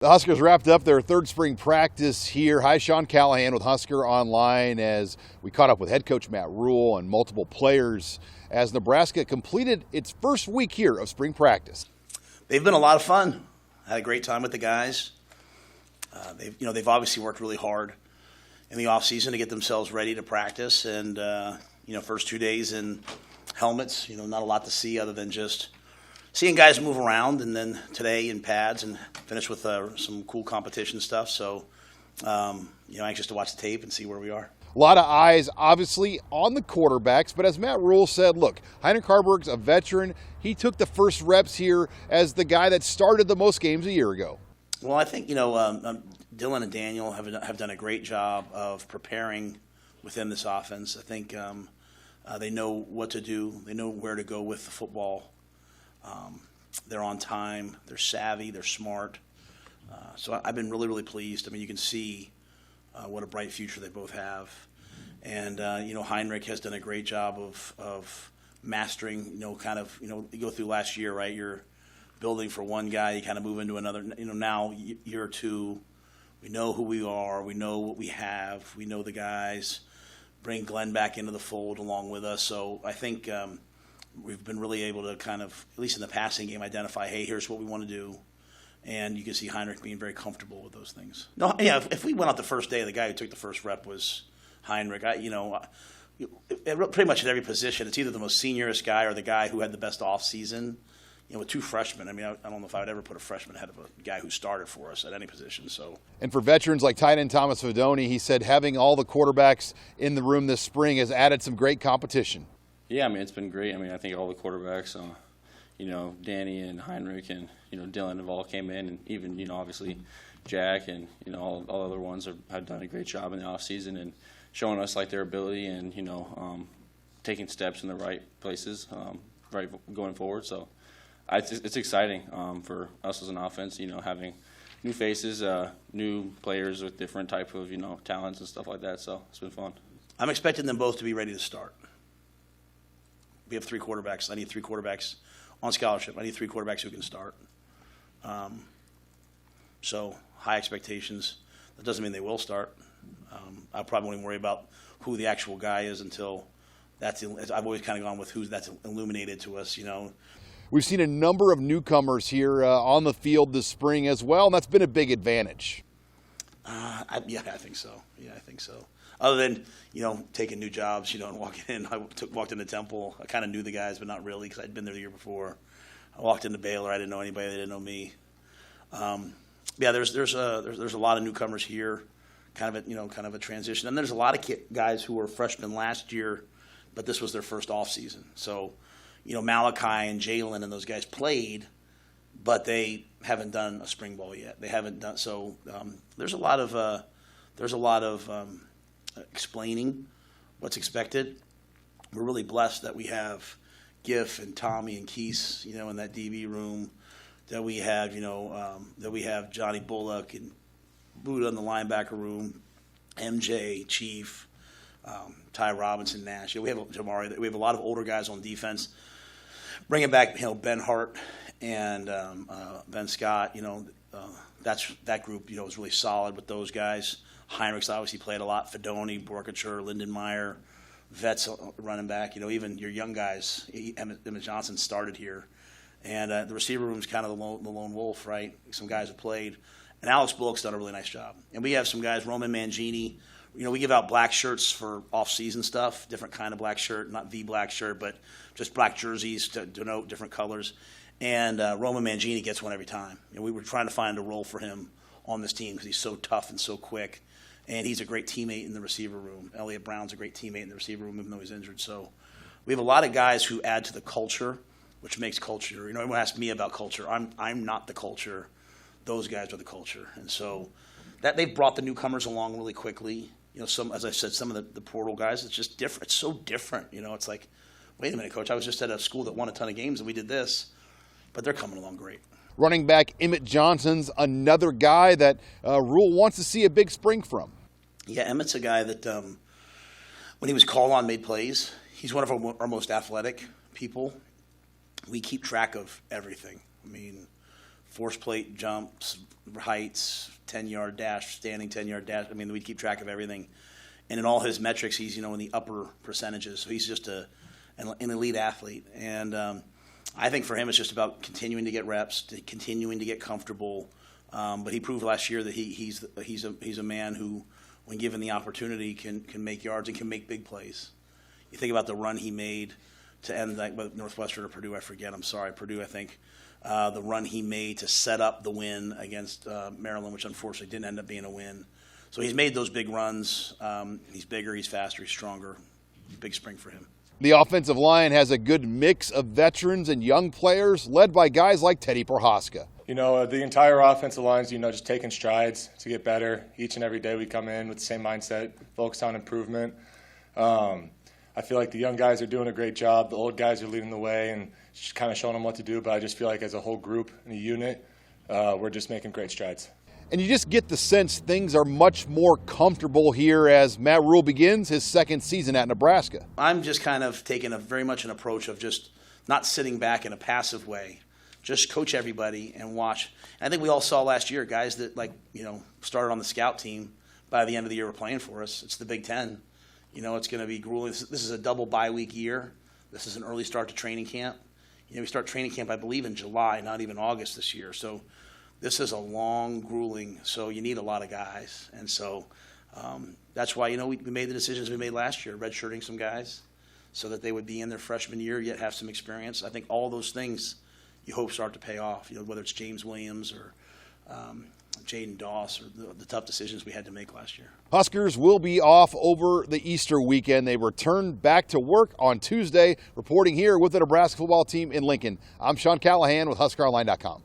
The Huskers wrapped up their third spring practice here. Hi, Sean Callahan with HuskerOnline as we caught up with head coach Matt Rule and multiple players as Nebraska completed its first week here of spring practice. They've been a lot of fun. I had a great time with the guys. They've obviously worked really hard in the off season to get themselves ready to practice, and first 2 days in helmets. Not a lot to see other than just seeing guys move around, and then today in pads, and finish with some cool competition stuff. So, anxious to watch the tape and see where we are. A lot of eyes, obviously, on the quarterbacks, but as Matt Rule said, look, Heinrich Haarberg's a veteran. He took the first reps here as the guy that started the most games a year ago. Well, I think, Dylan and Daniel have done a great job of preparing within this offense. I think they know what to do. They know where to go with the football. They're on time. They're savvy. They're smart. So I've been really, really pleased. I mean, you can see what a bright future they both have. And, Heinrich has done a great job of mastering, you go through last year, right? You're building for one guy, you kind of move into another. Now, year two, we know who we are. We know what we have. We know the guys. Bring Glenn back into the fold along with us. So I think we've been really able to kind of, at least in the passing game, identify, hey, here's what we want to do. And you can see Heinrich being very comfortable with those things. No, yeah, if we went out the first day, the guy who took the first rep was Heinrich. Pretty much at every position, it's either the most seniorest guy or the guy who had the best off season. With two freshmen, I don't know if I would ever put a freshman ahead of a guy who started for us at any position. So, and for veterans like tight end Thomas Fedoni, he said having all the quarterbacks in the room this spring has added some great competition. Yeah, it's been great. I think all the quarterbacks, Danny and Heinrich and, Dylan have all came in, and even, obviously Jack and, all other ones have done a great job in the offseason and showing us, their ability and, taking steps in the right places, right going forward. So it's exciting for us as an offense, having new faces, new players with different type of, talents and stuff like that. So it's been fun. I'm expecting them both to be ready to start. We have three quarterbacks. I need three quarterbacks on scholarship. I need three quarterbacks who can start. So high expectations. That doesn't mean they will start. I probably won't even worry about who the actual guy is until I've always kind of gone with that's illuminated to us, We've seen a number of newcomers here on the field this spring as well, and that's been a big advantage. I think so. Yeah, I think so. Other than, taking new jobs, and walking in. I walked into Temple. I kind of knew the guys, but not really because I'd been there the year before. I walked into Baylor. I didn't know anybody. They didn't know me. There's a lot of newcomers here, kind of a transition. And there's a lot of guys who were freshmen last year, but this was their first off season. So, Malachi and Jalen and those guys played, but they haven't done a spring ball yet. They haven't done so. There's a lot of explaining what's expected. We're really blessed that we have Giff and Tommy and Keese, in that DB room. That we have, Johnny Bullock and Buddha in the linebacker room, MJ, Chief, Ty Robinson, Nash. We have Jamari. We have a lot of older guys on defense. Bringing back, Ben Hart and Ben Scott. That group, is really solid with those guys. Heinrich's obviously played a lot. Fedoni, Borkacher, Lindenmeyer, Vets running back. Even your young guys. Emmett Johnson started here. And the receiver room's kind of the lone wolf, right? Some guys have played. And Alex Bullock's done a really nice job. And we have some guys, Roman Mangini. We give out black shirts for off-season stuff, different kind of black shirt, not the black shirt, but just black jerseys to denote different colors. And Roman Mangini gets one every time. And we were trying to find a role for him on this team because he's so tough and so quick. And he's a great teammate in the receiver room. Elliott Brown's a great teammate in the receiver room, even though he's injured. So we have a lot of guys who add to the culture, which makes culture. Everyone asks me about culture. I'm not the culture. Those guys are the culture. And so that they've brought the newcomers along really quickly. As I said, some of the portal guys, it's just different. It's so different. It's like, wait a minute, Coach, I was just at a school that won a ton of games and we did this. But they're coming along great. Running back Emmett Johnson's another guy that Rule wants to see a big spring from. Yeah, Emmett's a guy that when he was called on, made plays. He's one of our most athletic people. We keep track of everything. force plate jumps, heights, 10-yard dash, standing 10-yard dash. I mean, we'd keep track of everything. And in all his metrics, he's, in the upper percentages. So he's just an elite athlete. And I think for him, it's just about continuing to get reps, continuing to get comfortable. But he proved last year that he's a man who, when given the opportunity, can make yards and can make big plays. You think about the run he made to end with Northwestern or Purdue. I forget. I'm sorry, Purdue. I think the run he made to set up the win against Maryland, which unfortunately didn't end up being a win. So he's made those big runs. He's bigger, he's faster, he's stronger. Big spring for him. The offensive line has a good mix of veterans and young players, led by guys like Teddy Prohaska. The entire offensive line is, just taking strides to get better. Each and every day we come in with the same mindset, focused on improvement. I feel like the young guys are doing a great job. The old guys are leading the way and just kind of showing them what to do. But I just feel like as a whole group and a unit, we're just making great strides. And you just get the sense things are much more comfortable here as Matt Rule begins his second season at Nebraska. I'm just kind of taking very much an approach of just not sitting back in a passive way. Just coach everybody and watch. And I think we all saw last year guys that started on the scout team by the end of the year were playing for us. It's the Big Ten. It's going to be grueling. This is a double bye week year. This is an early start to training camp. We start training camp, I believe, in July, not even August this year. So this is a long, grueling, so you need a lot of guys. And so that's why, we made the decisions we made last year, redshirting some guys so that they would be in their freshman year, yet have some experience. I think all those things you hope start to pay off, whether it's James Williams or Jaden Doss, or the tough decisions we had to make last year. Huskers will be off over the Easter weekend. They return back to work on Tuesday. Reporting here with the Nebraska football team in Lincoln, I'm Sean Callahan with HuskerOnline.com.